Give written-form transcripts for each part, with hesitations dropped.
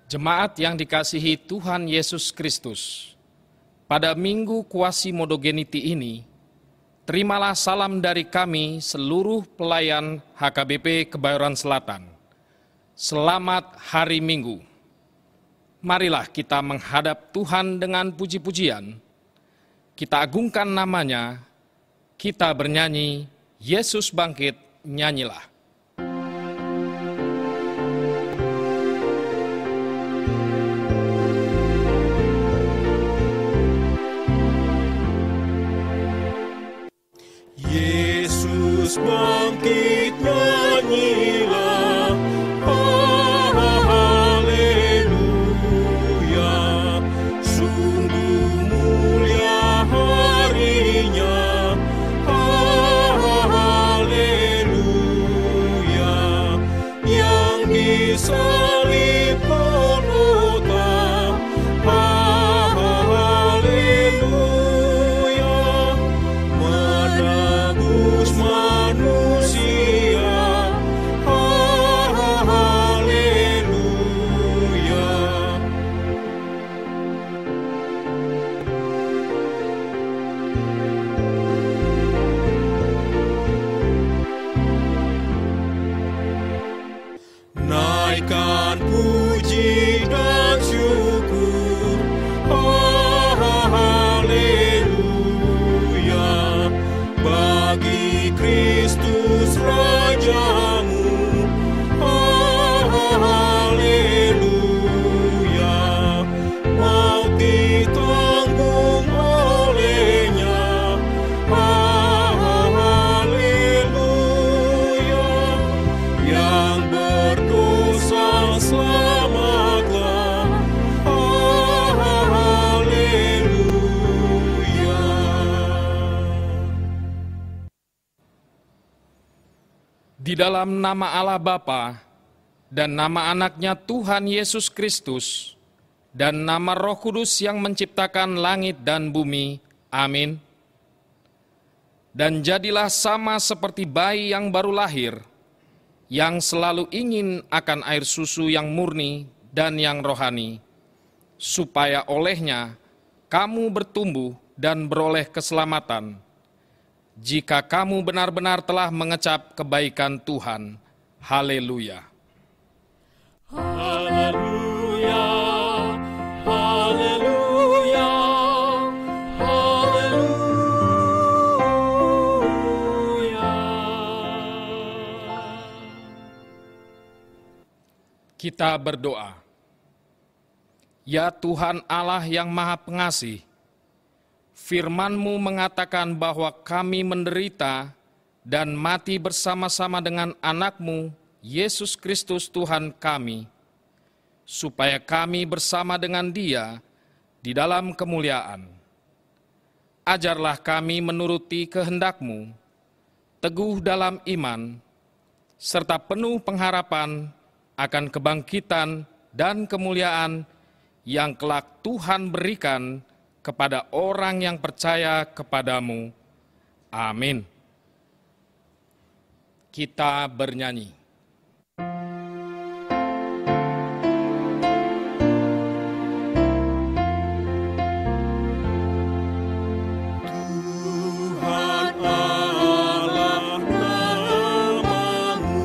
Jemaat yang dikasihi Tuhan Yesus Kristus, pada Minggu Quasi-Modogeniti ini, terimalah salam dari kami seluruh pelayan HKBP Kebayoran Selatan. Selamat Hari Minggu. Marilah kita menghadap Tuhan dengan puji-pujian. Kita agungkan namanya, kita bernyanyi, Yesus bangkit, nyanyilah. Yesus bangkit, nyanyilah, haleluya. Sungguh mulia harinya, haleluya. Yang disalib Golgota, haleluya. Menebus manusia, haleluya. Naikkan puji dan syukur, haleluya. Bagi Kristus Rajamu, haleluya. Maut ditanggung olehnya, haleluya. Yang berdosa selamatlah, haleluya. Di dalam nama Allah Bapa dan nama anaknya Tuhan Yesus Kristus dan nama Roh Kudus yang menciptakan langit dan bumi. Amin. Dan jadilah sama seperti bayi yang baru lahir, yang selalu ingin akan air susu yang murni dan yang rohani, supaya olehnya kamu bertumbuh dan beroleh keselamatan, jika kamu benar-benar telah mengecap kebaikan Tuhan. Haleluya. Haleluya, haleluya, haleluya. Kita berdoa. Ya Tuhan Allah yang Maha Pengasih, firman-Mu mengatakan bahwa kami menderita dan mati bersama-sama dengan anak-Mu, Yesus Kristus Tuhan kami, supaya kami bersama dengan Dia di dalam kemuliaan. Ajarlah kami menuruti kehendak-Mu, teguh dalam iman, serta penuh pengharapan akan kebangkitan dan kemuliaan yang kelak Tuhan berikan kepada orang yang percaya kepadamu. Amin. Kita bernyanyi. Tuhan Allah namamu,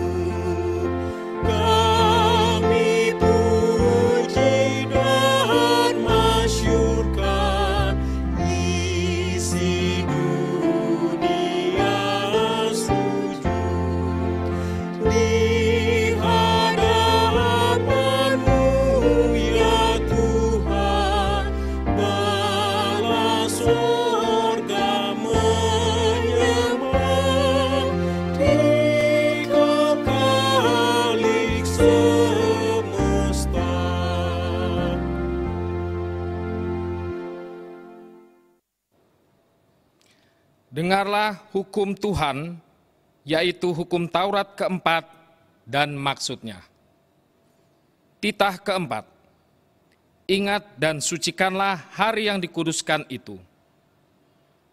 kami puji dan masyurkan. Isi dunia sujud di hadapan-Mu, ya Tuhan. Bala sorga menyembah di kekalik semesta. Dengarlah hukum Tuhan, yaitu hukum Taurat keempat dan maksudnya. Titah keempat. Ingat dan sucikanlah hari yang dikuduskan itu.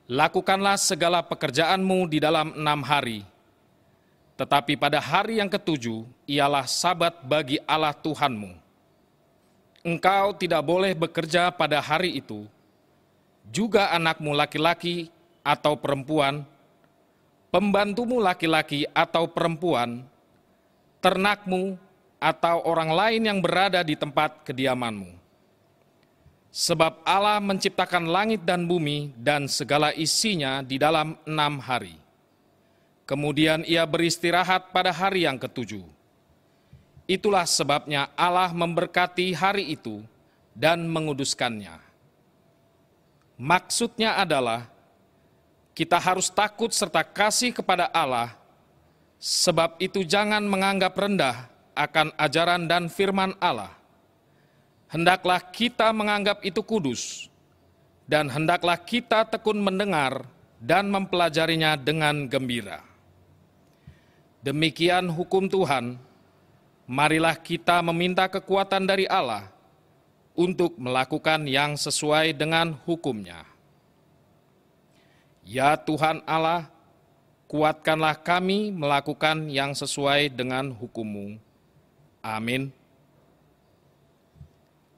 Lakukanlah segala pekerjaanmu di dalam 6 hari. Tetapi pada hari yang ketujuh ialah sabat bagi Allah Tuhanmu. engkau tidak boleh bekerja pada hari itu, juga anakmu laki-laki atau perempuan, pembantumu laki-laki atau perempuan, ternakmu, atau orang lain yang berada di tempat kediamanmu. Sebab Allah menciptakan langit dan bumi dan segala isinya di dalam 6 hari. Kemudian ia beristirahat pada hari yang ketujuh. Itulah sebabnya Allah memberkati hari itu dan menguduskannya. Maksudnya adalah kita harus takut serta kasih kepada Allah, sebab itu jangan menganggap rendah akan ajaran dan firman Allah. Hendaklah kita menganggap itu kudus, dan hendaklah kita tekun mendengar dan mempelajarinya dengan gembira. Demikian hukum Tuhan, marilah kita meminta kekuatan dari Allah untuk melakukan yang sesuai dengan hukum-Nya. Ya Tuhan Allah, kuatkanlah kami melakukan yang sesuai dengan hukum-Mu. Amin.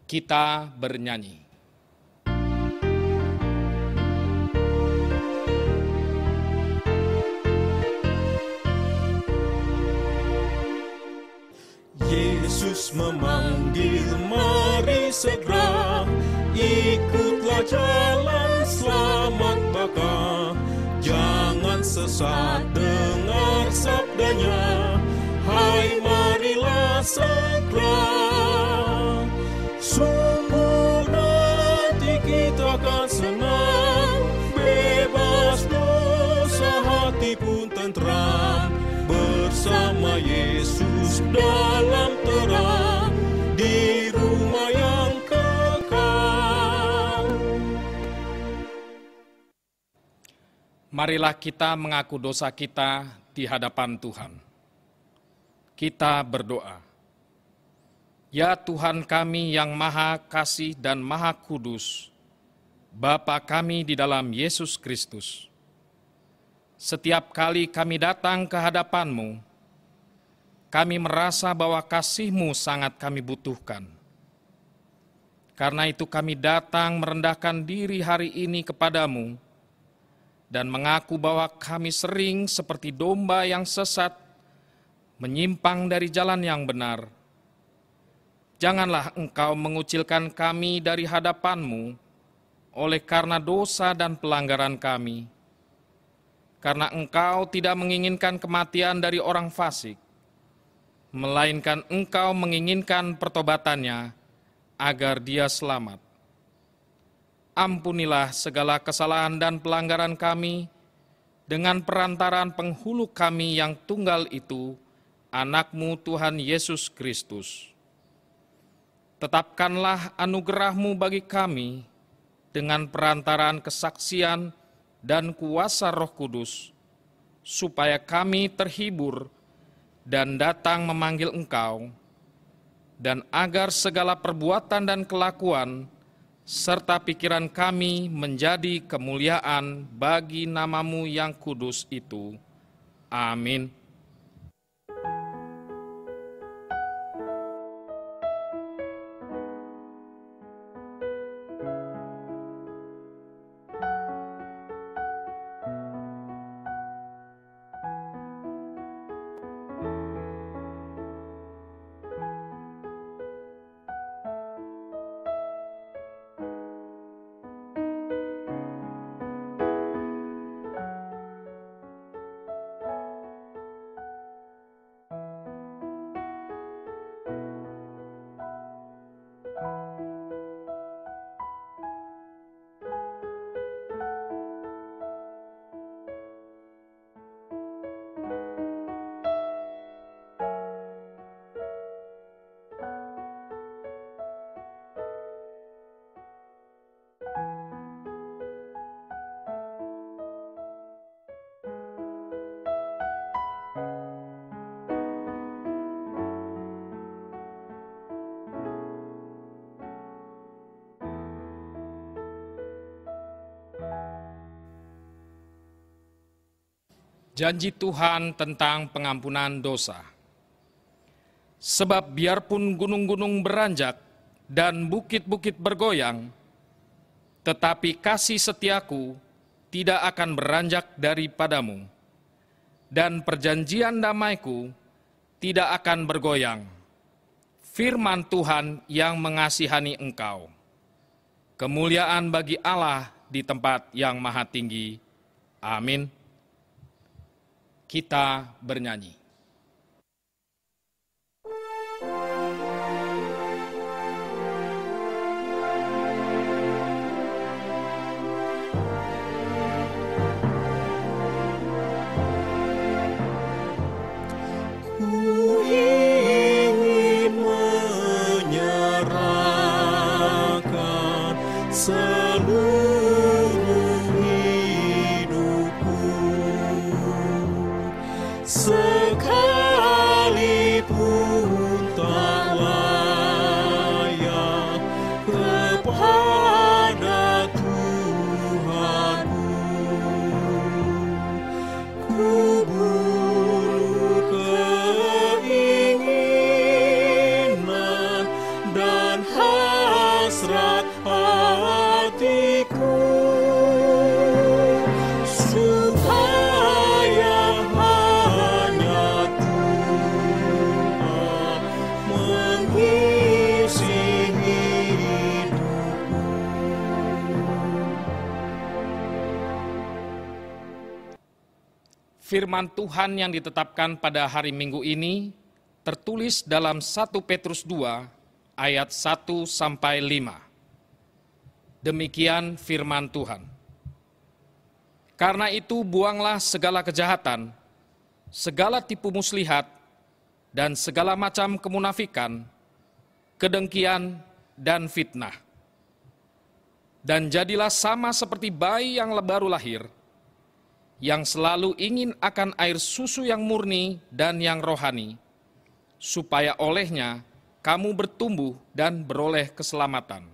Kita bernyanyi. Yesus memanggil, mari segera, ikutlah jalan selamat baka. Jangan sesat dengar sabdanya, hai marilah segera. Sungguh nanti kita akan senang, bebas dosa hati pun tentram, bersama Yesus dalam terang, di rumah yang kekal. Marilah kita mengaku dosa kita di hadapan Tuhan. Kita berdoa. Ya Tuhan kami yang Maha Kasih dan Maha Kudus, Bapa kami di dalam Yesus Kristus, setiap kali kami datang ke hadapan-Mu, kami merasa bahwa kasih-Mu sangat kami butuhkan. Karena itu kami datang merendahkan diri hari ini kepada-Mu, dan mengaku bahwa kami sering seperti domba yang sesat, menyimpang dari jalan yang benar. Janganlah Engkau mengucilkan kami dari hadapan-Mu oleh karena dosa dan pelanggaran kami. Karena Engkau tidak menginginkan kematian dari orang fasik, melainkan Engkau menginginkan pertobatannya agar dia selamat. Ampunilah segala kesalahan dan pelanggaran kami dengan perantaraan penghulu kami yang tunggal itu, Anak-Mu Tuhan Yesus Kristus. Tetapkanlah anugerah-Mu bagi kami dengan perantaraan kesaksian dan kuasa Roh Kudus, supaya kami terhibur dan datang memanggil Engkau, dan agar segala perbuatan dan kelakuan serta pikiran kami menjadi kemuliaan bagi nama-Mu yang kudus itu. Amin. Janji Tuhan tentang pengampunan dosa. Sebab biarpun gunung-gunung beranjak dan bukit-bukit bergoyang, tetapi kasih setiaku tidak akan beranjak daripadamu, dan perjanjian damaiku tidak akan bergoyang. Firman Tuhan yang mengasihani engkau. Kemuliaan bagi Allah di tempat yang maha tinggi. Amin. Kita bernyanyi. Seluruh hidupku, sekalipun tak layak kepada Tuhanku, ku bunuh keinginan dan hasrat hatiku, supaya hanya Tuhan mengisi hidupku. Firman Tuhan yang ditetapkan pada hari Minggu ini tertulis dalam 1 Petrus 2 ayat 1-5. Demikian firman Tuhan. Karena itu buanglah segala kejahatan, segala tipu muslihat, dan segala macam kemunafikan, kedengkian, dan fitnah. Dan jadilah sama seperti bayi yang baru lahir, yang selalu ingin akan air susu yang murni dan yang rohani, supaya olehnya kamu bertumbuh dan beroleh keselamatan.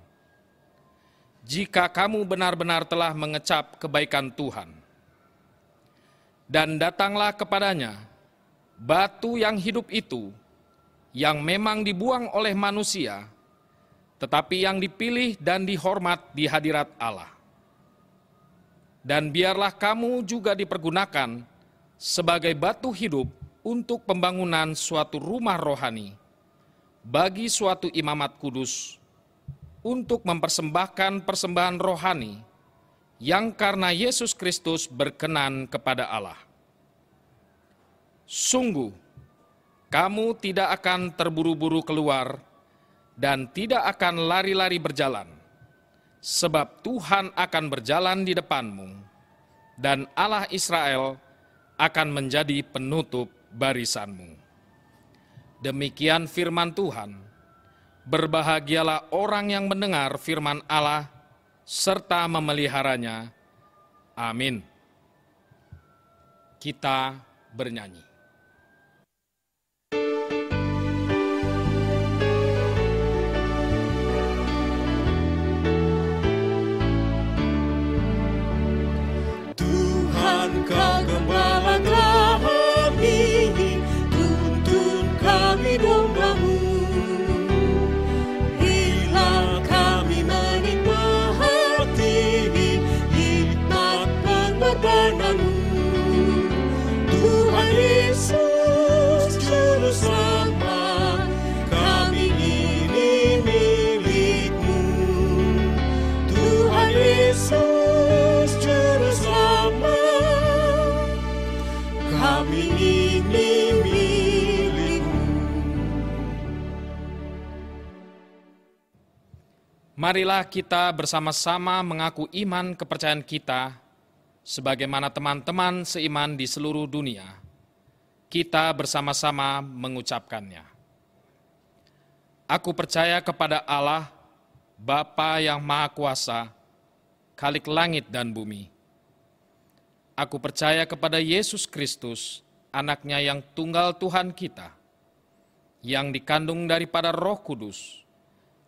Jika kamu benar-benar telah mengecap kebaikan Tuhan. Dan datanglah kepadanya batu yang hidup itu, yang memang dibuang oleh manusia, tetapi yang dipilih dan dihormat di hadirat Allah. Dan biarlah kamu juga dipergunakan sebagai batu hidup untuk pembangunan suatu rumah rohani, bagi suatu imamat kudus, untuk mempersembahkan persembahan rohani yang karena Yesus Kristus berkenan kepada Allah. Sungguh, kamu tidak akan terburu-buru keluar dan tidak akan lari-lari berjalan, sebab Tuhan akan berjalan di depanmu, dan Allah Israel akan menjadi penutup barisanmu. Demikian firman Tuhan. Berbahagialah orang yang mendengar firman Allah serta memeliharanya. Amin. Kita bernyanyi. Tuhan, Kau gembala kami, tuntun kami domba-Mu. Tuhan Yesus Juru Selamat, kami ini milik-Mu. Tuhan Yesus Juru Selamat, kami ini milik-Mu. Marilah kita bersama-sama mengaku iman kepercayaan kita, sebagaimana teman-teman seiman di seluruh dunia. Kita bersama-sama mengucapkannya. Aku percaya kepada Allah, Bapa yang Maha Kuasa, Khalik langit dan bumi. Aku percaya kepada Yesus Kristus, Anak-Nya yang tunggal Tuhan kita, yang dikandung daripada Roh Kudus,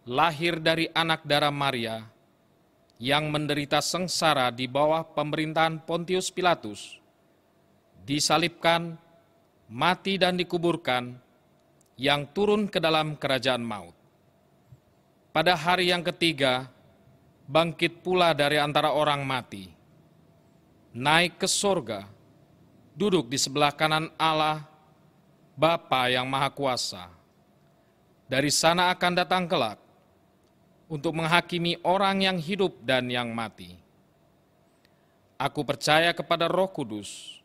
lahir dari anak darah Maria, yang menderita sengsara di bawah pemerintahan Pontius Pilatus, disalibkan, mati dan dikuburkan, yang turun ke dalam kerajaan maut. pada hari yang ketiga bangkit pula dari antara orang mati, naik ke sorga, duduk di sebelah kanan Allah, Bapa yang Maha Kuasa. Dari sana akan datang kelak untuk menghakimi orang yang hidup dan yang mati. Aku percaya kepada Roh Kudus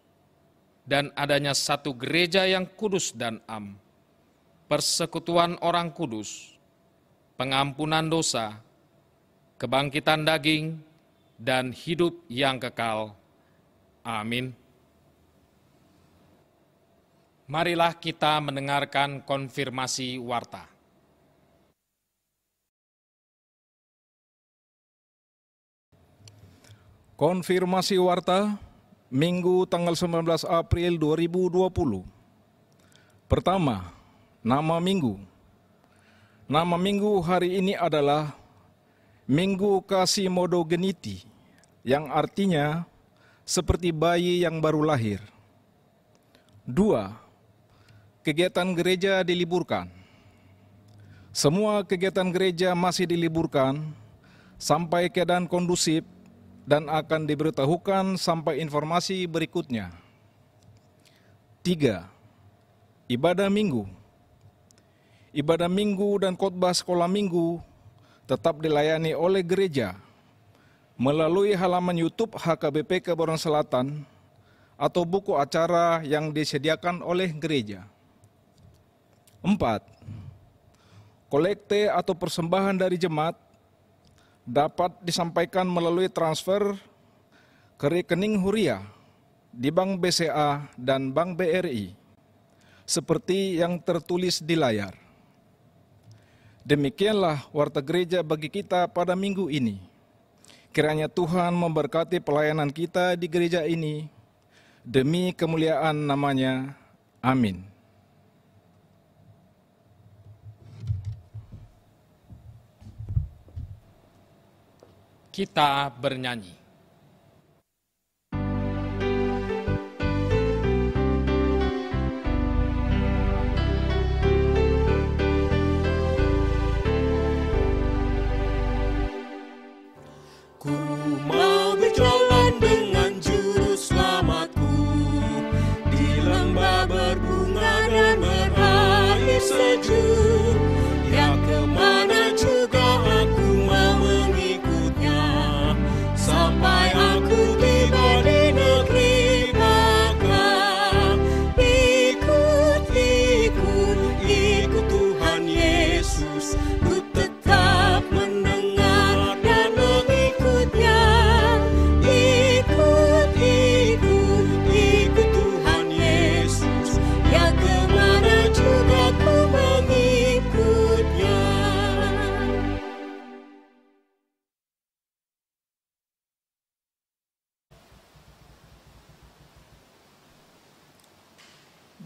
dan adanya satu gereja yang kudus dan am, persekutuan orang kudus, pengampunan dosa, kebangkitan daging, dan hidup yang kekal. Amin. Marilah kita mendengarkan konfirmasi warta. Konfirmasi warta, Minggu tanggal 19 April 2020. Pertama, nama minggu. Nama minggu hari ini adalah Minggu Kasih Modogeniti, yang artinya seperti bayi yang baru lahir. 2. Kegiatan gereja diliburkan. Semua kegiatan gereja masih diliburkan sampai keadaan kondusif dan akan diberitahukan sampai informasi berikutnya. 3. Ibadah minggu. Ibadah minggu dan khotbah sekolah minggu tetap dilayani oleh gereja melalui halaman YouTube HKBP Kebayoran Selatan atau buku acara yang disediakan oleh gereja. 4. Kolekte atau persembahan dari jemaat dapat disampaikan melalui transfer ke rekening Huria di Bank BCA dan Bank BRI, seperti yang tertulis di layar. Demikianlah warta gereja bagi kita pada minggu ini. Kiranya Tuhan memberkati pelayanan kita di gereja ini, demi kemuliaan namanya. Amin. Kita bernyanyi. Ku mau berjalan dengan juru selamatku di lembah berbunga dan berair sejuk. Ya, kemana juga aku mau mengikutnya, sampai aku tiba di negeri Baka. Ikut Tuhan Yesus, ku tetap mendengar dan mengikutnya. Ikut Tuhan Yesus, ya, kemana juga ku mengikutnya.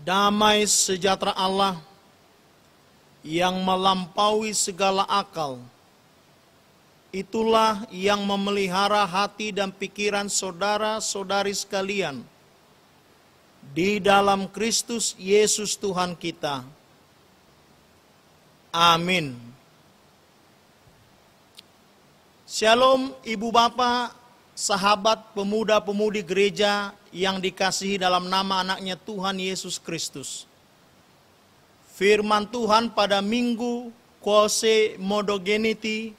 Damai sejahtera Allah yang melampaui segala akal, itulah yang memelihara hati dan pikiran saudara-saudari sekalian di dalam Kristus Yesus Tuhan kita. Amin. Shalom Ibu Bapak, sahabat pemuda-pemudi gereja yang dikasihi dalam nama anaknya Tuhan Yesus Kristus. Firman Tuhan pada Minggu Kasih Modogeniti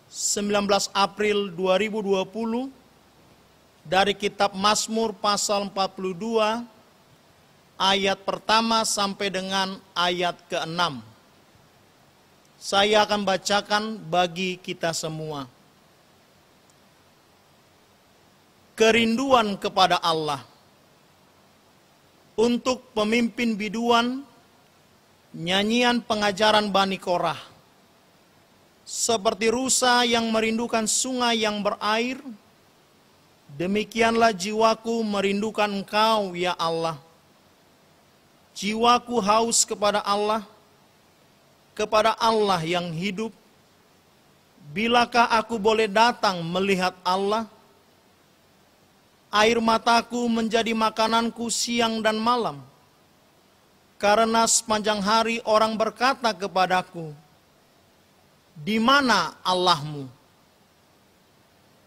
19 April 2020 dari kitab Mazmur pasal 42 ayat pertama sampai dengan ayat ke-6. Saya akan bacakan bagi kita semua. Kerinduan kepada Allah. Untuk pemimpin biduan, nyanyian pengajaran Bani Korah. Seperti rusa yang merindukan sungai yang berair, demikianlah jiwaku merindukan Engkau, ya Allah. Jiwaku haus kepada Allah yang hidup. Bilakah aku boleh datang melihat Allah? Air mataku menjadi makananku siang dan malam, karena sepanjang hari orang berkata kepadaku, di mana Allahmu?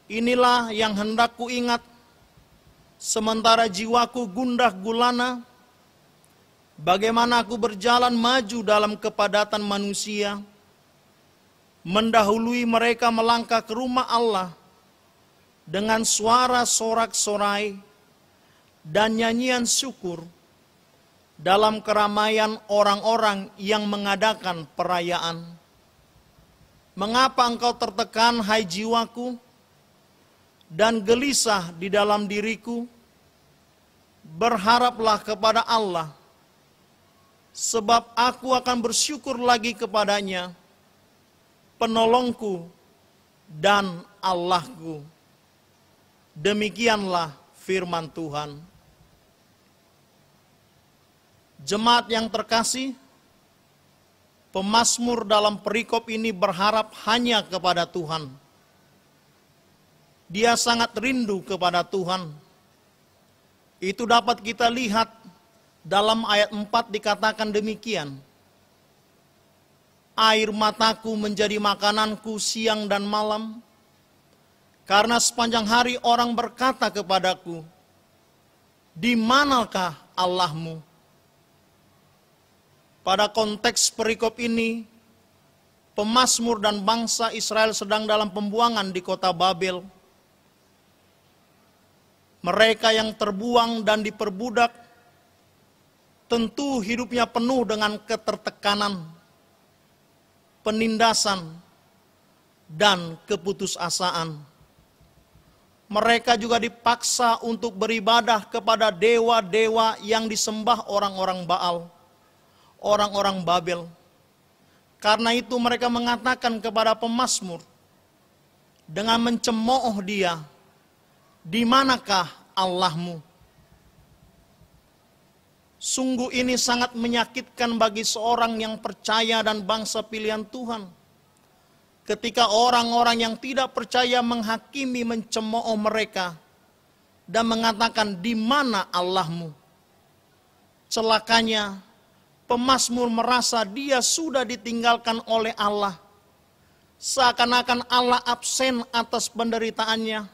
Inilah yang hendak ku ingat, sementara jiwaku gundah gulana, bagaimana aku berjalan maju dalam kepadatan manusia, mendahului mereka melangkah ke rumah Allah dengan suara sorak-sorai dan nyanyian syukur dalam keramaian orang-orang yang mengadakan perayaan. Mengapa engkau tertekan, hai jiwaku, dan gelisah di dalam diriku? Berharaplah kepada Allah, sebab aku akan bersyukur lagi kepadanya, penolongku dan Allahku. Demikianlah firman Tuhan. Jemaat yang terkasih, pemazmur dalam perikop ini berharap hanya kepada Tuhan. Dia sangat rindu kepada Tuhan. Itu dapat kita lihat dalam ayat 4 dikatakan demikian. Air mataku menjadi makananku siang dan malam, karena sepanjang hari orang berkata kepadaku, di manakah Allahmu? Pada konteks perikop ini, pemazmur dan bangsa Israel sedang dalam pembuangan di kota Babel. Mereka yang terbuang dan diperbudak tentu hidupnya penuh dengan ketertekanan, penindasan, dan keputusasaan. Mereka juga dipaksa untuk beribadah kepada dewa-dewa yang disembah orang-orang Baal, orang-orang Babel. Karena itu mereka mengatakan kepada pemazmur dengan mencemooh dia, di manakah Allahmu? Sungguh ini sangat menyakitkan bagi seorang yang percaya dan bangsa pilihan Tuhan. Ketika orang-orang yang tidak percaya menghakimi, mencemooh mereka dan mengatakan, di mana Allahmu? Celakanya, pemazmur merasa dia sudah ditinggalkan oleh Allah. Seakan-akan Allah absen atas penderitaannya.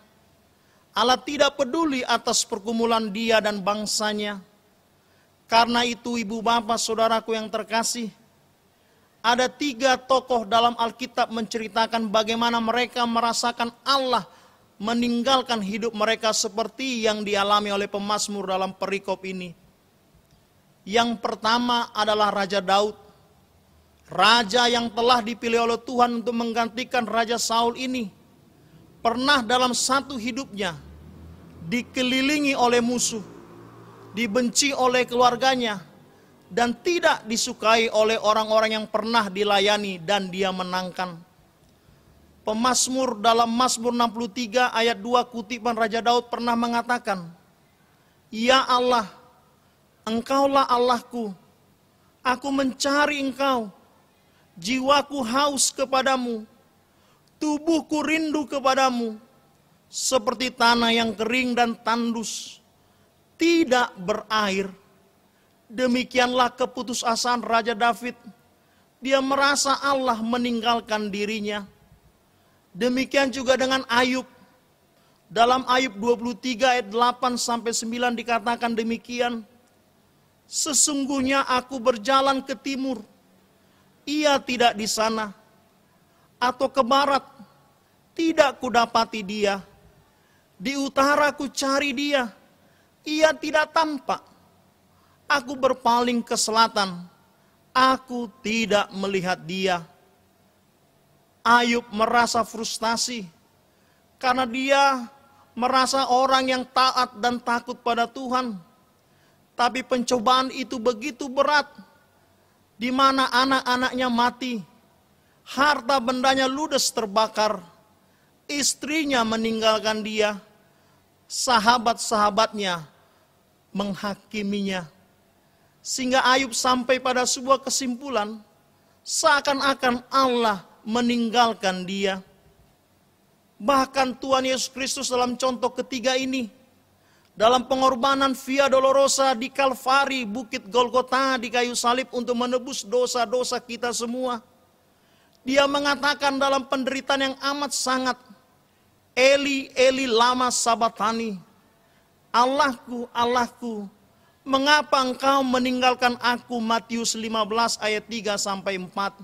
Allah tidak peduli atas pergumulan dia dan bangsanya. Karena itu ibu bapak saudaraku yang terkasih, ada 3 tokoh dalam Alkitab menceritakan bagaimana mereka merasakan Allah meninggalkan hidup mereka seperti yang dialami oleh pemazmur dalam perikop ini. Yang pertama adalah Raja Daud, raja yang telah dipilih oleh Tuhan untuk menggantikan Raja Saul ini. Pernah dalam satu hidupnya dikelilingi oleh musuh, dibenci oleh keluarganya, dan tidak disukai oleh orang-orang yang pernah dilayani dan dia menangkan. Pemazmur dalam Mazmur 63 ayat 2 kutipan Raja Daud pernah mengatakan, ya Allah, Engkaulah Allahku, aku mencari Engkau, jiwaku haus kepadamu, tubuhku rindu kepadamu, seperti tanah yang kering dan tandus, tidak berair. Demikianlah keputusasaan Raja David. Dia merasa Allah meninggalkan dirinya. Demikian juga dengan Ayub. Dalam Ayub 23 ayat 8-9 dikatakan demikian. Sesungguhnya aku berjalan ke timur, ia tidak di sana. Atau ke barat, tidak kudapati dia. Di utara ku cari dia, ia tidak tampak. Aku berpaling ke selatan, aku tidak melihat dia. Ayub merasa frustasi karena dia merasa orang yang taat dan takut pada Tuhan. Tapi pencobaan itu begitu berat, di mana anak-anaknya mati, harta bendanya ludes terbakar, istrinya meninggalkan dia, sahabat-sahabatnya menghakiminya. Sehingga Ayub sampai pada sebuah kesimpulan, seakan-akan Allah meninggalkan dia. Bahkan Tuhan Yesus Kristus dalam contoh ketiga ini, dalam pengorbanan Via Dolorosa di Kalvari, Bukit Golgota di kayu salib untuk menebus dosa-dosa kita semua, Dia mengatakan dalam penderitaan yang amat sangat, Eli, Eli lama sabatani, Allahku, Allahku, mengapa engkau meninggalkan aku? Matius 15 ayat 3 sampai 4.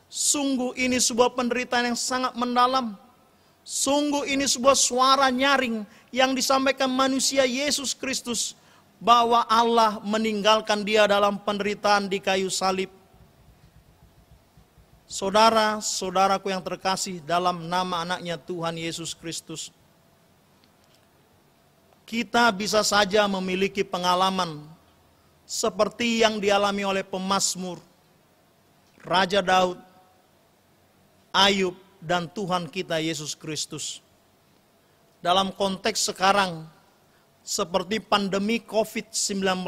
Sungguh ini sebuah penderitaan yang sangat mendalam. Sungguh ini sebuah suara nyaring yang disampaikan manusia Yesus Kristus, bahwa Allah meninggalkan dia dalam penderitaan di kayu salib. Saudara-saudaraku yang terkasih dalam nama anaknya Tuhan Yesus Kristus, kita bisa saja memiliki pengalaman seperti yang dialami oleh pemazmur, Raja Daud, Ayub, dan Tuhan kita Yesus Kristus. Dalam konteks sekarang, seperti pandemi COVID-19,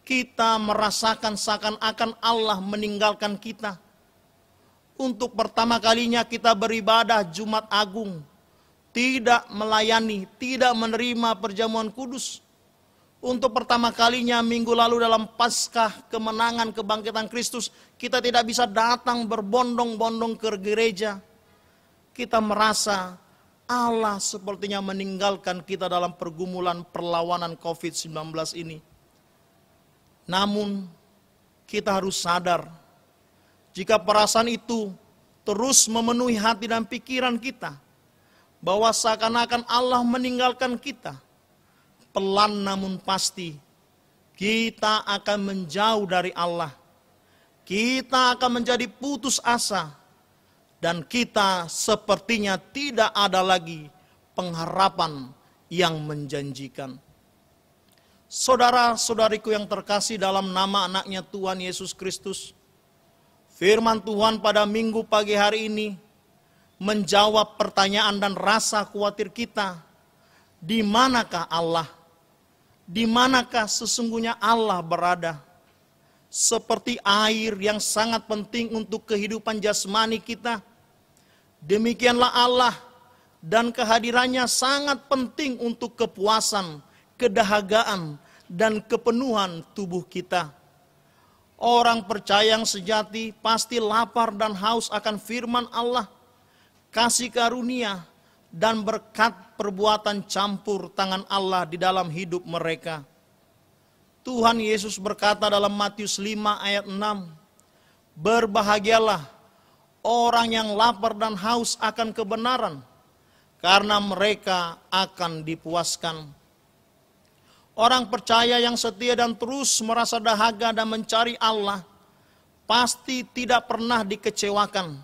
kita merasakan seakan-akan Allah meninggalkan kita. Untuk pertama kalinya kita beribadah Jumat Agung, tidak melayani, tidak menerima perjamuan kudus. Untuk pertama kalinya minggu lalu dalam Paskah kemenangan kebangkitan Kristus, kita tidak bisa datang berbondong-bondong ke gereja. Kita merasa Allah sepertinya meninggalkan kita dalam pergumulan perlawanan COVID-19 ini. Namun kita harus sadar, jika perasaan itu terus memenuhi hati dan pikiran kita, bahwa seakan-akan Allah meninggalkan kita, pelan namun pasti kita akan menjauh dari Allah. Kita akan menjadi putus asa, dan kita sepertinya tidak ada lagi pengharapan yang menjanjikan. Saudara-saudariku yang terkasih dalam nama anaknya Tuhan Yesus Kristus, firman Tuhan pada minggu pagi hari ini menjawab pertanyaan dan rasa khawatir kita. Di manakah Allah? Di manakah sesungguhnya Allah berada? Seperti air yang sangat penting untuk kehidupan jasmani kita, demikianlah Allah dan kehadirannya sangat penting untuk kepuasan, kedahagaan, dan kepenuhan tubuh kita. Orang percaya yang sejati pasti lapar dan haus akan firman Allah, kasih karunia, dan berkat perbuatan campur tangan Allah di dalam hidup mereka. Tuhan Yesus berkata dalam Matius 5 ayat 6, berbahagialah orang yang lapar dan haus akan kebenaran, karena mereka akan dipuaskan. Orang percaya yang setia dan terus merasa dahaga dan mencari Allah, pasti tidak pernah dikecewakan.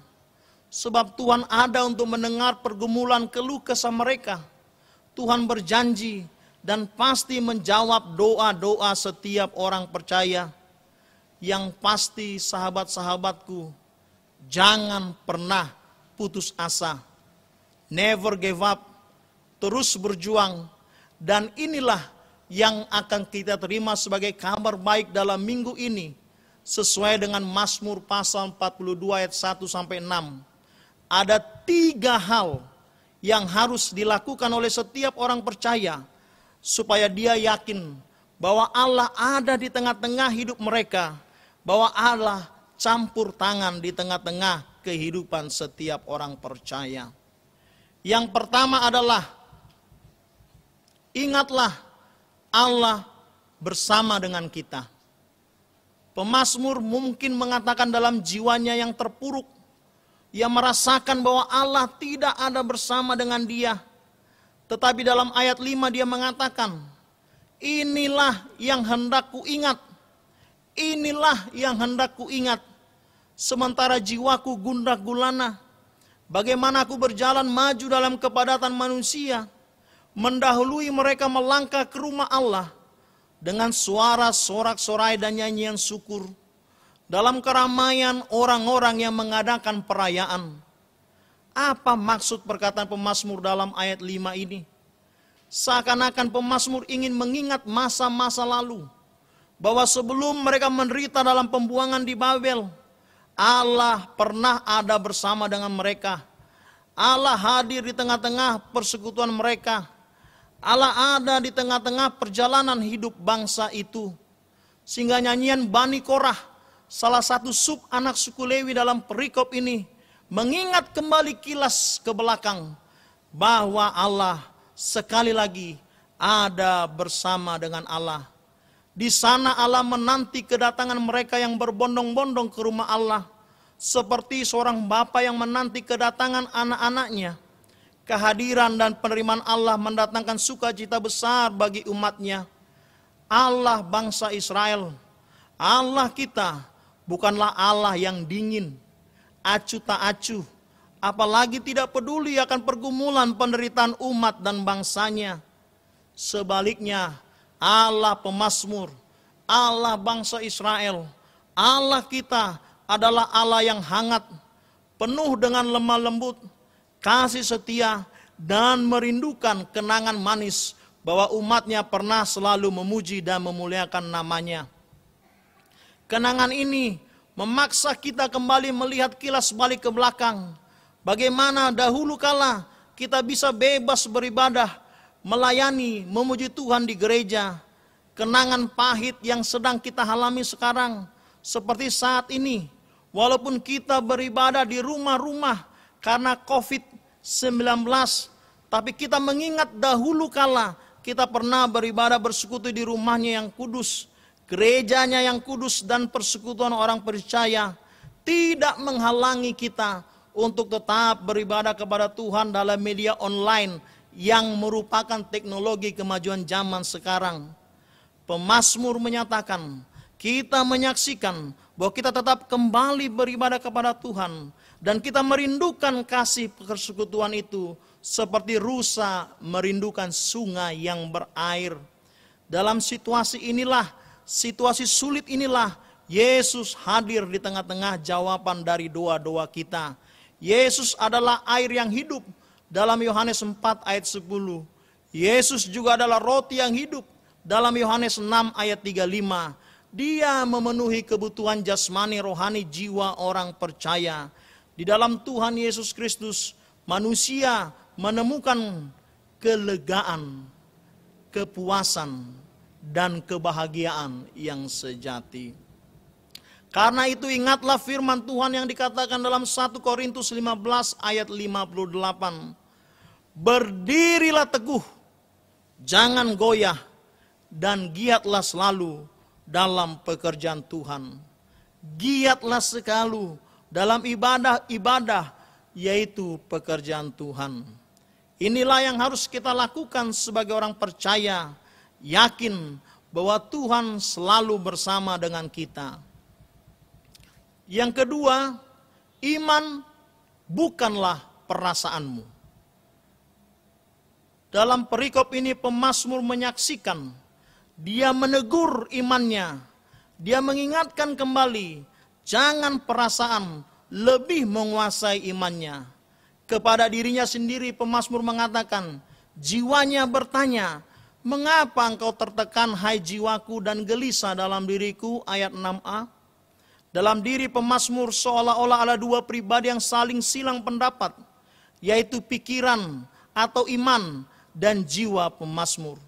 Sebab Tuhan ada untuk mendengar pergumulan keluh kesah mereka. Tuhan berjanji dan pasti menjawab doa-doa setiap orang percaya. Yang pasti sahabat-sahabatku, jangan pernah putus asa. Never give up, terus berjuang. Dan inilah yang akan kita terima sebagai kabar baik dalam minggu ini, sesuai dengan Mazmur pasal 42 ayat 1 sampai 6. Ada 3 hal yang harus dilakukan oleh setiap orang percaya, supaya dia yakin bahwa Allah ada di tengah-tengah hidup mereka, bahwa Allah campur tangan di tengah-tengah kehidupan setiap orang percaya. Yang pertama adalah, ingatlah Allah bersama dengan kita. Pemazmur mungkin mengatakan dalam jiwanya yang terpuruk, ia merasakan bahwa Allah tidak ada bersama dengan dia. Tetapi dalam ayat 5 dia mengatakan, inilah yang hendak ku ingat. Inilah yang hendak ku ingat. Sementara jiwaku gundah gulana, bagaimana aku berjalan maju dalam kepadatan manusia, mendahului mereka melangkah ke rumah Allah dengan suara sorak-sorai dan nyanyian syukur dalam keramaian orang-orang yang mengadakan perayaan. Apa maksud perkataan pemazmur dalam ayat 5 ini? Seakan-akan pemazmur ingin mengingat masa-masa lalu, bahwa sebelum mereka menderita dalam pembuangan di Babel, Allah pernah ada bersama dengan mereka. Allah hadir di tengah-tengah persekutuan mereka. Allah ada di tengah-tengah perjalanan hidup bangsa itu. Sehingga nyanyian Bani Korah salah satu sub anak suku Lewi dalam perikop ini mengingat kembali kilas ke belakang bahwa Allah sekali lagi ada bersama dengan Allah. Di sana Allah menanti kedatangan mereka yang berbondong-bondong ke rumah Allah, seperti seorang bapa yang menanti kedatangan anak-anaknya. Kehadiran dan penerimaan Allah mendatangkan sukacita besar bagi umatnya. Allah bangsa Israel, Allah kita bukanlah Allah yang dingin, acuh tak acuh, apalagi tidak peduli akan pergumulan penderitaan umat dan bangsanya. Sebaliknya, Allah pemazmur, Allah bangsa Israel, Allah kita adalah Allah yang hangat, penuh dengan lemah lembut, kasih setia, dan merindukan kenangan manis bahwa umatnya pernah selalu memuji dan memuliakan namanya. Kenangan ini memaksa kita kembali melihat kilas balik ke belakang. Bagaimana dahulu kala kita bisa bebas beribadah, melayani, memuji Tuhan di gereja. Kenangan pahit yang sedang kita alami sekarang. Seperti saat ini, walaupun kita beribadah di rumah-rumah karena COVID-19, tapi kita mengingat dahulu kala kita pernah beribadah bersekutu di rumahnya yang kudus, gerejanya yang kudus, dan persekutuan orang percaya tidak menghalangi kita untuk tetap beribadah kepada Tuhan dalam media online yang merupakan teknologi kemajuan zaman sekarang. Pemazmur menyatakan, kita menyaksikan bahwa kita tetap kembali beribadah kepada Tuhan, dan kita merindukan kasih persekutuan itu seperti rusa merindukan sungai yang berair. Dalam situasi inilah, situasi sulit inilah, Yesus hadir di tengah-tengah jawaban dari doa-doa kita. Yesus adalah air yang hidup dalam Yohanes 4 ayat 10. Yesus juga adalah roti yang hidup dalam Yohanes 6 ayat 35. Dia memenuhi kebutuhan jasmani, rohani, jiwa orang percaya. Di dalam Tuhan Yesus Kristus, manusia menemukan kelegaan, kepuasan, dan kebahagiaan yang sejati. Karena itu ingatlah firman Tuhan yang dikatakan dalam 1 Korintus 15 ayat 58. Berdirilah teguh, jangan goyah, dan giatlah selalu dalam pekerjaan Tuhan. Giatlah selalu dalam ibadah-ibadah, yaitu pekerjaan Tuhan. Inilah yang harus kita lakukan sebagai orang percaya, yakin bahwa Tuhan selalu bersama dengan kita. Yang kedua, iman bukanlah perasaanmu. Dalam perikop ini pemazmur menyaksikan, dia menegur imannya, dia mengingatkan kembali, jangan perasaan lebih menguasai imannya. Kepada dirinya sendiri pemazmur mengatakan, jiwanya bertanya, mengapa engkau tertekan hai jiwaku dan gelisah dalam diriku, ayat 6a. Dalam diri pemazmur seolah-olah ada dua pribadi yang saling silang pendapat, yaitu pikiran atau iman dan jiwa pemazmur.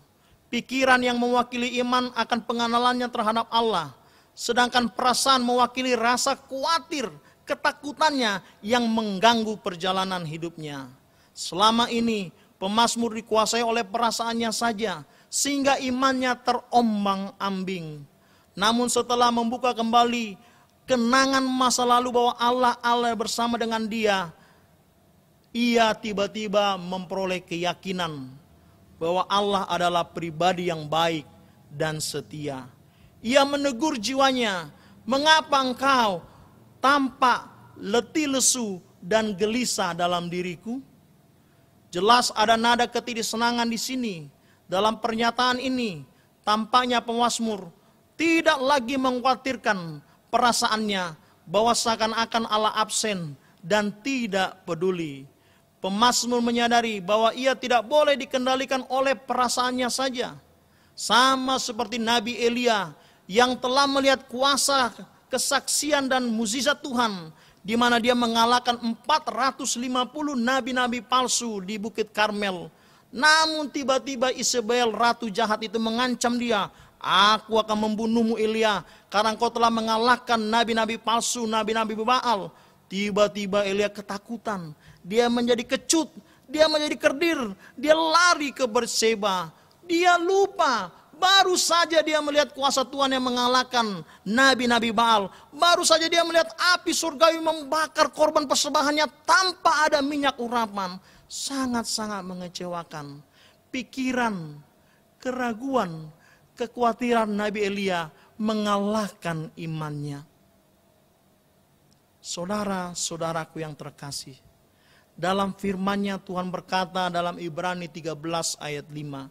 Pikiran yang mewakili iman akan pengenalannya terhadap Allah, sedangkan perasaan mewakili rasa khawatir, ketakutannya yang mengganggu perjalanan hidupnya. Selama ini pemazmur dikuasai oleh perasaannya saja, sehingga imannya terombang-ambing. Namun setelah membuka kembali kenangan masa lalu bahwa Allah bersama dengan dia, ia tiba-tiba memperoleh keyakinan bahwa Allah adalah pribadi yang baik dan setia. Ia menegur jiwanya, mengapa engkau tampak letih lesu dan gelisah dalam diriku? Jelas ada nada ketidaksenangan di sini. Dalam pernyataan ini, tampaknya pemazmur tidak lagi mengkhawatirkan perasaannya bahwa seakan-akan Allah absen dan tidak peduli. Pemazmur menyadari bahwa ia tidak boleh dikendalikan oleh perasaannya saja. Sama seperti Nabi Elia yang telah melihat kuasa, kesaksian dan mukjizat Tuhan, di mana dia mengalahkan 450 nabi-nabi palsu di Bukit Karmel. Namun tiba-tiba Isabel, ratu jahat itu mengancam dia, aku akan membunuhmu Elia, karena engkau telah mengalahkan nabi-nabi palsu, nabi-nabi Baal. Tiba-tiba Elia ketakutan, dia menjadi kecut, dia menjadi kerdir, dia lari ke Berseba. Dia lupa, baru saja dia melihat kuasa Tuhan yang mengalahkan nabi-nabi Baal. Baru saja dia melihat api surgawi membakar korban persembahannya tanpa ada minyak urapan. Sangat-sangat mengecewakan. Pikiran, keraguan, kekhawatiran Nabi Elia mengalahkan imannya. Saudara-saudaraku yang terkasih, dalam firman-Nya Tuhan berkata dalam Ibrani 13 ayat 5,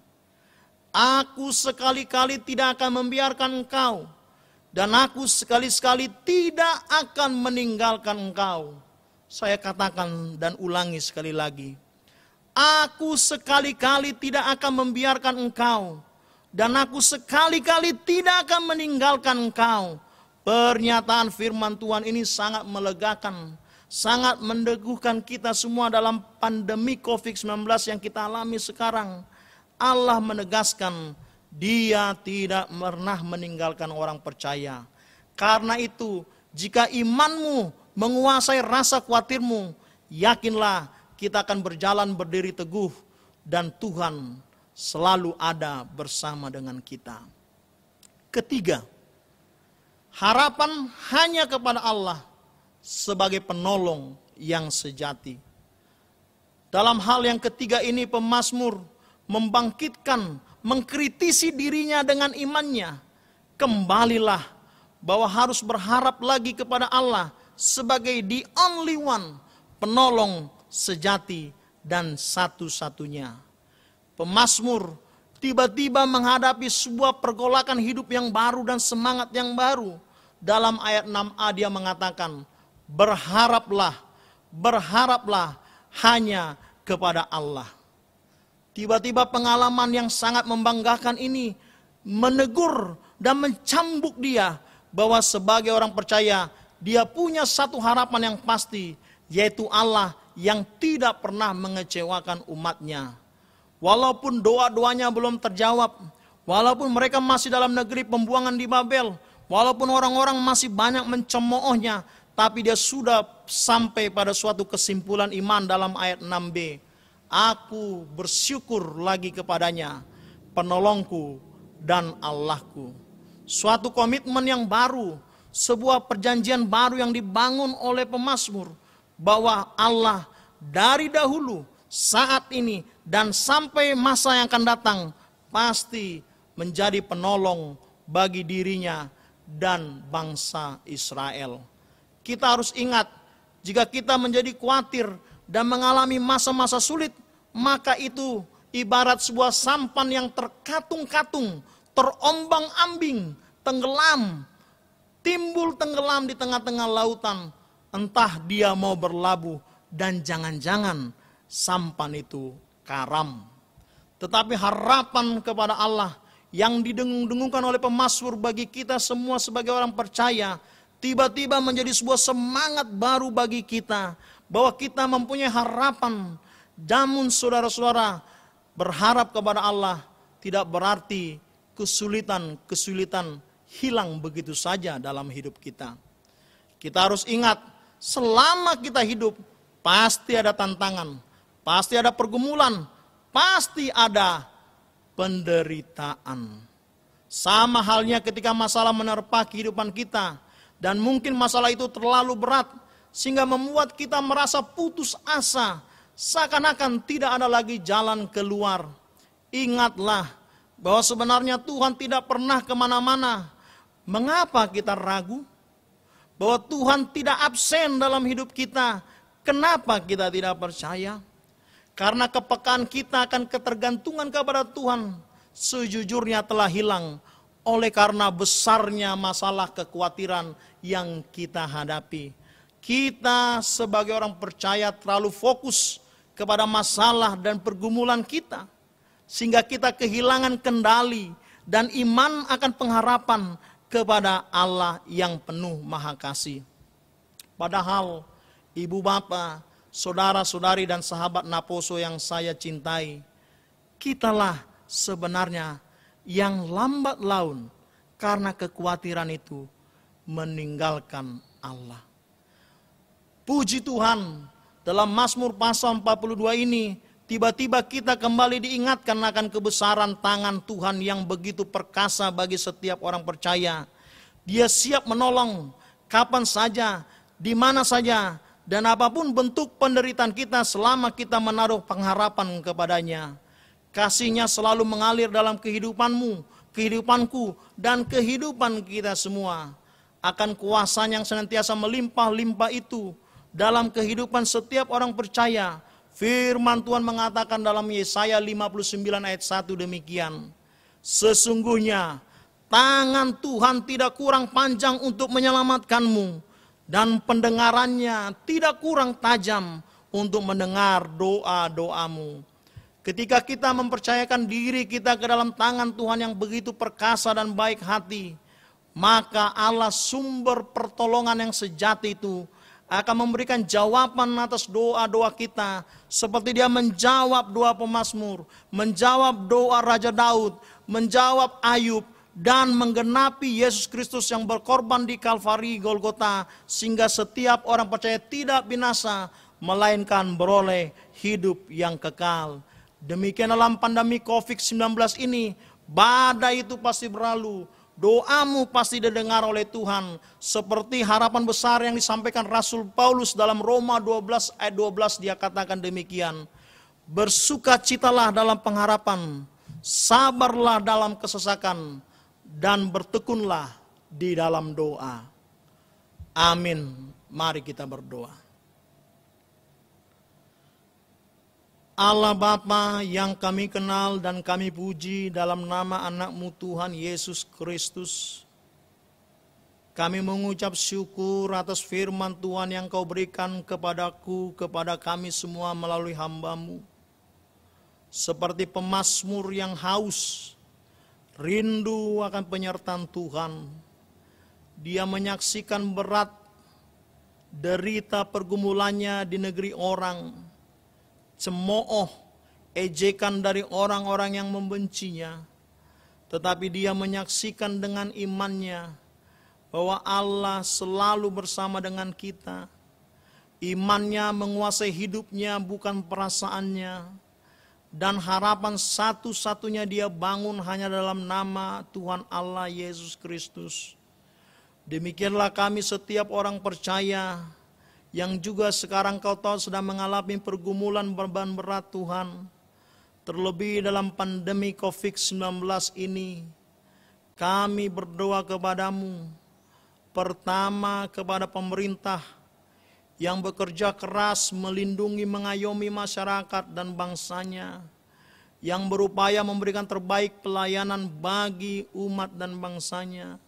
aku sekali-kali tidak akan membiarkan engkau, dan aku sekali-sekali tidak akan meninggalkan engkau. Saya katakan dan ulangi sekali lagi, aku sekali-kali tidak akan membiarkan engkau, dan aku sekali-kali tidak akan meninggalkan engkau. Pernyataan firman Tuhan ini sangat melegakan, sangat mendeguhkan kita semua dalam pandemi COVID-19 yang kita alami sekarang. Allah menegaskan, Dia tidak pernah meninggalkan orang percaya. Karena itu, jika imanmu menguasai rasa khawatirmu, yakinlah kita akan berjalan berdiri teguh dan Tuhan selalu ada bersama dengan kita. Ketiga, harapan hanya kepada Allah sebagai penolong yang sejati. Dalam hal yang ketiga ini pemazmur membangkitkan, mengkritisi dirinya dengan imannya. Kembalilah bahwa harus berharap lagi kepada Allah sebagai the only one, penolong sejati dan satu-satunya. Pemazmur tiba-tiba menghadapi sebuah pergolakan hidup yang baru dan semangat yang baru. Dalam ayat 6a dia mengatakan, berharaplah, berharaplah hanya kepada Allah. Tiba-tiba pengalaman yang sangat membanggakan ini menegur dan mencambuk dia bahwa sebagai orang percaya dia punya satu harapan yang pasti, yaitu Allah yang tidak pernah mengecewakan umatnya. Walaupun doa-doanya belum terjawab, walaupun mereka masih dalam negeri pembuangan di Babel, walaupun orang-orang masih banyak mencemoohnya, tapi dia sudah sampai pada suatu kesimpulan iman dalam ayat 6b. Aku bersyukur lagi kepadanya, penolongku dan Allahku. Suatu komitmen yang baru, sebuah perjanjian baru yang dibangun oleh pemazmur, bahwa Allah dari dahulu, saat ini, dan sampai masa yang akan datang, pasti menjadi penolong bagi dirinya dan bangsa Israel. Kita harus ingat, jika kita menjadi khawatir dan mengalami masa-masa sulit, maka itu ibarat sebuah sampan yang terkatung-katung, terombang-ambing, tenggelam, timbul tenggelam di tengah-tengah lautan. Entah dia mau berlabuh dan jangan-jangan sampan itu karam. Tetapi harapan kepada Allah yang didengung-dengungkan oleh pemazmur bagi kita semua sebagai orang percaya, tiba-tiba menjadi sebuah semangat baru bagi kita, bahwa kita mempunyai harapan. Namun saudara-saudara, berharap kepada Allah tidak berarti kesulitan-kesulitan hilang begitu saja dalam hidup kita. Kita harus ingat, selama kita hidup, pasti ada tantangan, pasti ada pergumulan, pasti ada penderitaan. Sama halnya ketika masalah menerpa kehidupan kita, dan mungkin masalah itu terlalu berat, sehingga membuat kita merasa putus asa, seakan-akan tidak ada lagi jalan keluar. Ingatlah bahwa sebenarnya Tuhan tidak pernah kemana-mana. Mengapa kita ragu? Bahwa Tuhan tidak absen dalam hidup kita. Kenapa kita tidak percaya? Karena kepekaan kita akan ketergantungan kepada Tuhan sejujurnya telah hilang oleh karena besarnya masalah kekhawatiran yang kita hadapi. Kita sebagai orang percaya terlalu fokus kepada masalah dan pergumulan kita, sehingga kita kehilangan kendali dan iman akan pengharapan kepada Allah yang penuh maha kasih. Padahal ibu bapa, saudara-saudari dan sahabat Naposo yang saya cintai, kitalah sebenarnya yang lambat laun karena kekhawatiran itu meninggalkan Allah. Puji Tuhan, dalam Mazmur pasal 42 ini, tiba-tiba kita kembali diingatkan akan kebesaran tangan Tuhan yang begitu perkasa bagi setiap orang percaya. Dia siap menolong kapan saja, di mana saja, dan apapun bentuk penderitaan kita selama kita menaruh pengharapan kepadanya. Kasih-Nya selalu mengalir dalam kehidupanmu, kehidupanku, dan kehidupan kita semua. Akan kuasa yang senantiasa melimpah-limpah itu dalam kehidupan setiap orang percaya. Firman Tuhan mengatakan dalam Yesaya 59 ayat 1 demikian. Sesungguhnya tangan Tuhan tidak kurang panjang untuk menyelamatkanmu, dan pendengarannya tidak kurang tajam untuk mendengar doa-doamu. Ketika kita mempercayakan diri kita ke dalam tangan Tuhan yang begitu perkasa dan baik hati, maka Allah sumber pertolongan yang sejati itu akan memberikan jawaban atas doa-doa kita. Seperti Dia menjawab doa pemazmur, menjawab doa Raja Daud, menjawab Ayub, dan menggenapi Yesus Kristus yang berkorban di Kalvari Golgota, sehingga setiap orang percaya tidak binasa, melainkan beroleh hidup yang kekal. Demikian dalam pandemi COVID-19 ini, badai itu pasti berlalu, doamu pasti didengar oleh Tuhan. Seperti harapan besar yang disampaikan Rasul Paulus dalam Roma 12 ayat 12, dia katakan demikian. Bersukacitalah dalam pengharapan, sabarlah dalam kesesakan, dan bertekunlah di dalam doa. Amin. Mari kita berdoa. Allah Bapa yang kami kenal dan kami puji dalam nama anak-Mu Tuhan Yesus Kristus, kami mengucap syukur atas firman Tuhan yang Kau berikan kepadaku, kepada kami semua melalui hamba-Mu. Seperti pemazmur yang haus, rindu akan penyertaan Tuhan. Dia menyaksikan berat derita pergumulannya di negeri orang, cemooh, ejekan dari orang-orang yang membencinya. Tetapi dia menyaksikan dengan imannya bahwa Allah selalu bersama dengan kita. Imannya menguasai hidupnya, bukan perasaannya. Dan harapan satu-satunya dia bangun hanya dalam nama Tuhan Allah Yesus Kristus. Demikianlah kami setiap orang percaya yang juga sekarang Kau tahu sedang mengalami pergumulan beban berat Tuhan. Terlebih dalam pandemi COVID-19 ini, kami berdoa kepadamu. Pertama, kepada pemerintah yang bekerja keras melindungi, mengayomi masyarakat dan bangsanya, yang berupaya memberikan terbaik pelayanan bagi umat dan bangsanya.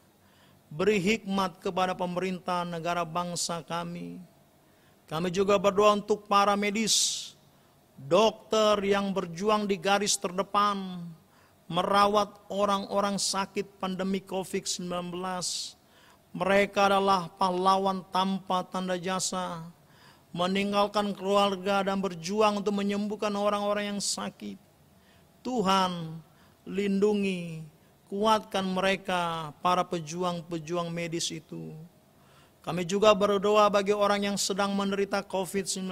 Beri hikmat kepada pemerintah negara bangsa kami. Kami juga berdoa untuk para medis, dokter yang berjuang di garis terdepan, merawat orang-orang sakit pandemi COVID-19. Mereka adalah pahlawan tanpa tanda jasa, meninggalkan keluarga dan berjuang untuk menyembuhkan orang-orang yang sakit. Tuhan, lindungi, kuatkan mereka, para pejuang-pejuang medis itu. Kami juga berdoa bagi orang yang sedang menderita COVID-19.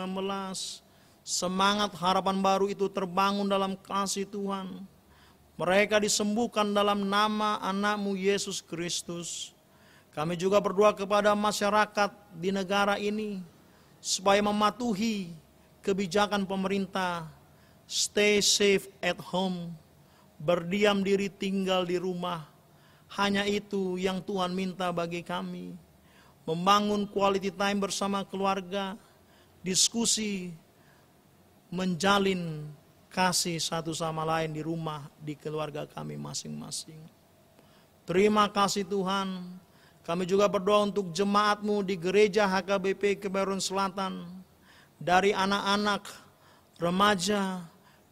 Semangat harapan baru itu terbangun dalam kasih Tuhan. Mereka disembuhkan dalam nama anak-Mu Yesus Kristus. Kami juga berdoa kepada masyarakat di negara ini, supaya mematuhi kebijakan pemerintah. Stay safe at home, berdiam diri tinggal di rumah. Hanya itu yang Tuhan minta bagi kami. Membangun quality time bersama keluarga, diskusi, menjalin kasih satu sama lain di rumah, di keluarga kami masing-masing. Terima kasih Tuhan. Kami juga berdoa untuk jemaat-Mu di gereja HKBP Kebayoran Selatan. Dari anak-anak, remaja,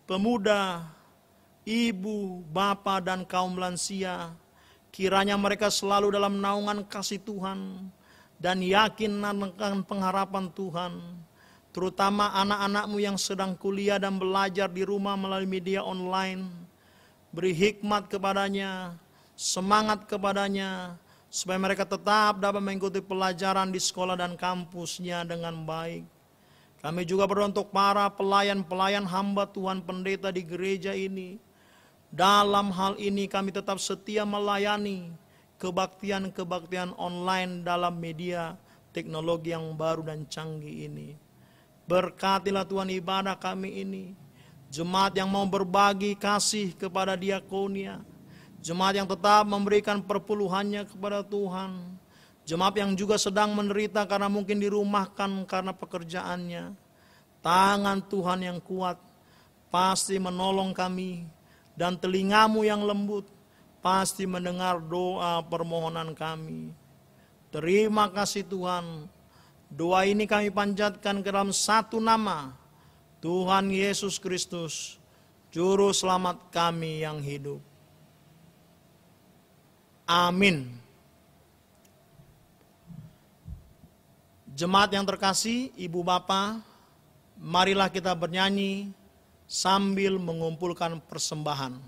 pemuda, ibu, bapa, dan kaum lansia. Kiranya mereka selalu dalam naungan kasih Tuhan dan yakin akan pengharapan Tuhan. Terutama anak-anak-Mu yang sedang kuliah dan belajar di rumah melalui media online. beri hikmat kepadanya, semangat kepadanya, supaya mereka tetap dapat mengikuti pelajaran di sekolah dan kampusnya dengan baik. Kami juga berdoa untuk para pelayan-pelayan hamba Tuhan pendeta di gereja ini. Dalam hal ini kami tetap setia melayani kebaktian-kebaktian online dalam media teknologi yang baru dan canggih ini. Berkatilah Tuhan ibadah kami ini. Jemaat yang mau berbagi kasih kepada diakonia. Jemaat yang tetap memberikan perpuluhannya kepada Tuhan. Jemaat yang juga sedang menderita karena mungkin dirumahkan karena pekerjaannya. Tangan Tuhan yang kuat pasti menolong kami. Dan telingamu yang lembut pasti mendengar doa permohonan kami. Terima kasih Tuhan. Doa ini kami panjatkan ke dalam satu nama, Tuhan Yesus Kristus, Juru Selamat kami yang hidup. Amin. Jemaat yang terkasih, Ibu Bapa, marilah kita bernyanyi sambil mengumpulkan persembahan.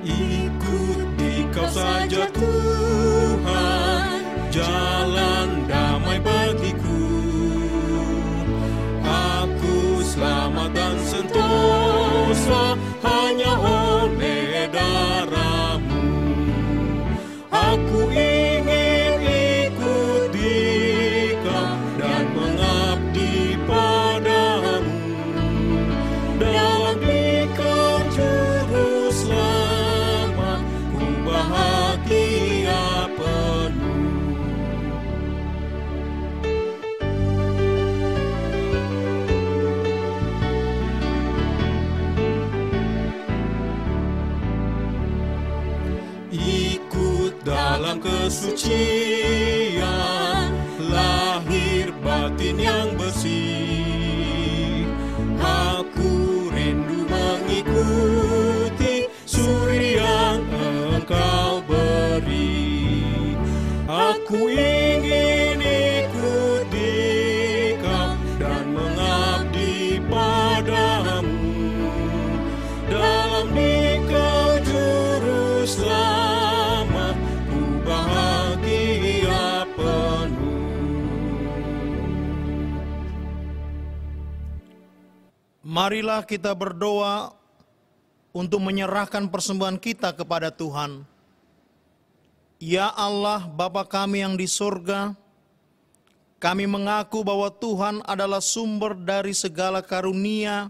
Ikuti kau saja Tuhan, jalan damai bagiku. Aku selamat dan sentosa hanya oleh darah-Mu. Aku ingin ikut Dikau dan mengabdi padamu. Dalam Dikau Juru Selamat, ku bahagia penuh. Ikut dalam kesucian, lahir batin yang bersih. Aku rindu mengikuti suri yang Engkau beri. Aku ingin ikut Dikau dan mengabdi padamu. Dalam Dikau Juru Selamat, ku bahagia penuh. Marilah kita berdoa untuk menyerahkan persembahan kita kepada Tuhan. Ya Allah, Bapa kami yang di surga, kami mengaku bahwa Tuhan adalah sumber dari segala karunia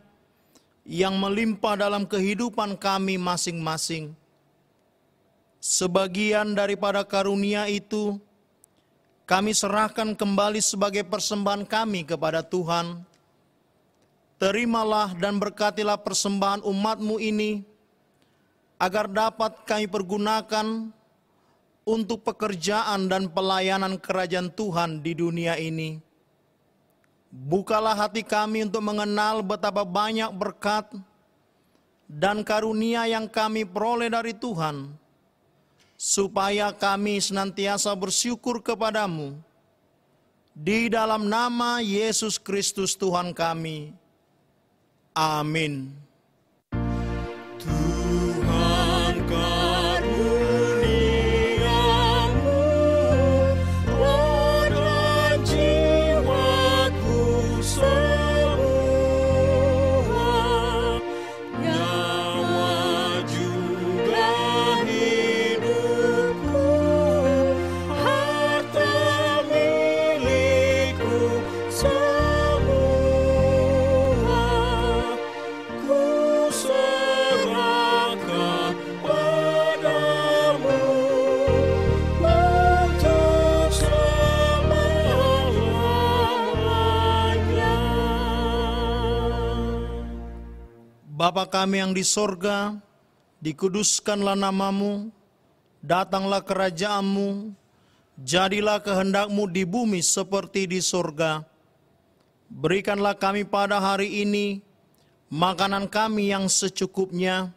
yang melimpah dalam kehidupan kami masing-masing. Sebagian daripada karunia itu, kami serahkan kembali sebagai persembahan kami kepada Tuhan. Terimalah dan berkatilah persembahan umat-Mu ini, agar dapat kami pergunakan untuk pekerjaan dan pelayanan kerajaan Tuhan di dunia ini. Bukalah hati kami untuk mengenal betapa banyak berkat dan karunia yang kami peroleh dari Tuhan, supaya kami senantiasa bersyukur kepadamu. Di dalam nama Yesus Kristus Tuhan kami. Amin. Tuhan karuniamu, roh dan jiwaku semua, nyawa juga hidupku, harta milikku semua, ku serahkan padamu untuk selama-lamanya. Bapa kami yang di sorga, dikuduskanlah namamu, datanglah kerajaanmu, jadilah kehendak-Mu di bumi seperti di sorga. Berikanlah kami pada hari ini makanan kami yang secukupnya,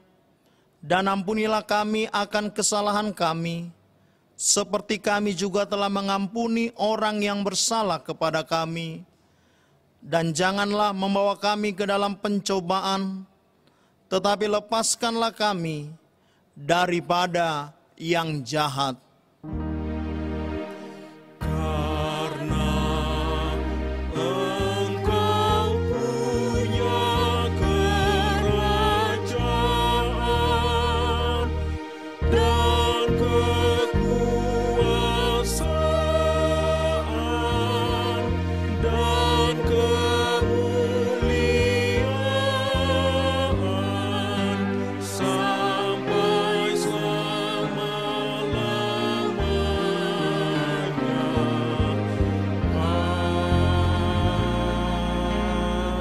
dan ampunilah kami akan kesalahan kami, seperti kami juga telah mengampuni orang yang bersalah kepada kami. Dan janganlah membawa kami ke dalam pencobaan, tetapi lepaskanlah kami daripada yang jahat. Karena Engkau punya kerajaan dan kekuasaan dan kemuliaan sampai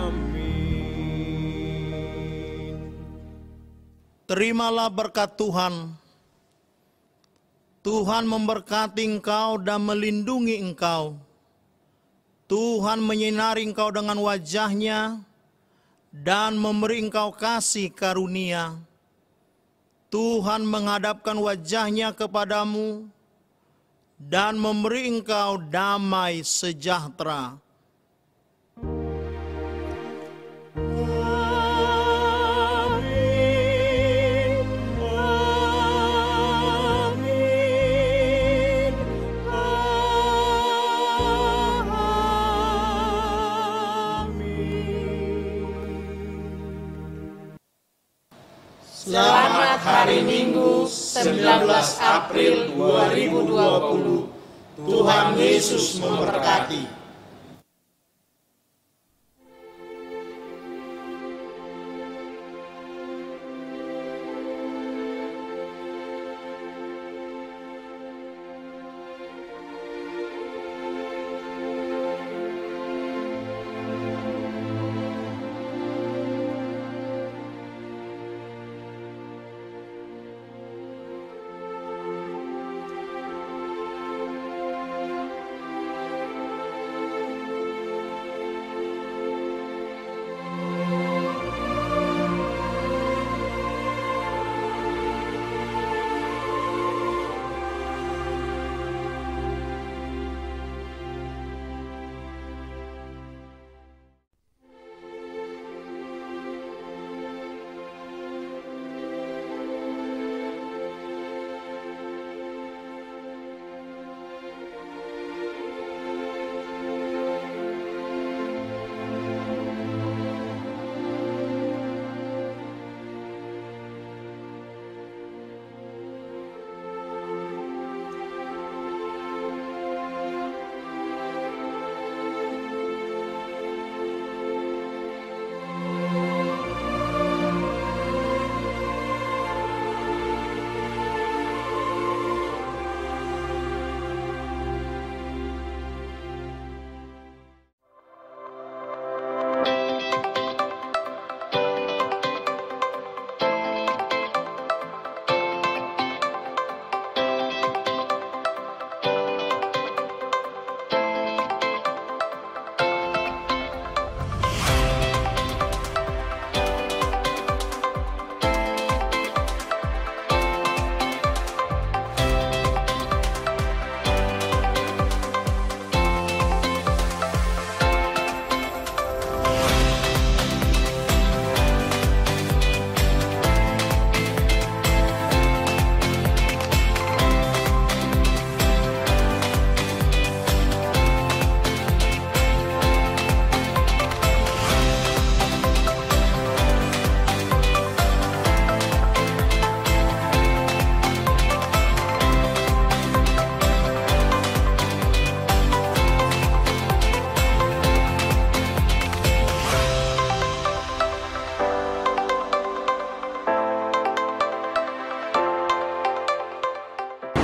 Amin. Terimalah berkat Tuhan. Tuhan memberkati engkau dan melindungi engkau. Tuhan menyinari engkau dengan wajah-Nya dan memberi engkau kasih karunia. Tuhan menghadapkan wajah-Nya kepadamu dan memberi engkau damai sejahtera. Selamat Hari Minggu 19 April 2020. Tuhan Yesus memberkati.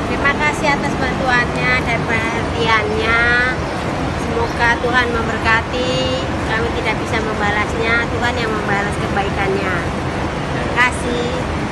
Terima kasih atas bantuannya dan perhatiannya. Semoga Tuhan memberkati. Kami tidak bisa membalasnya, Tuhan yang membalas kebaikannya. Terima kasih.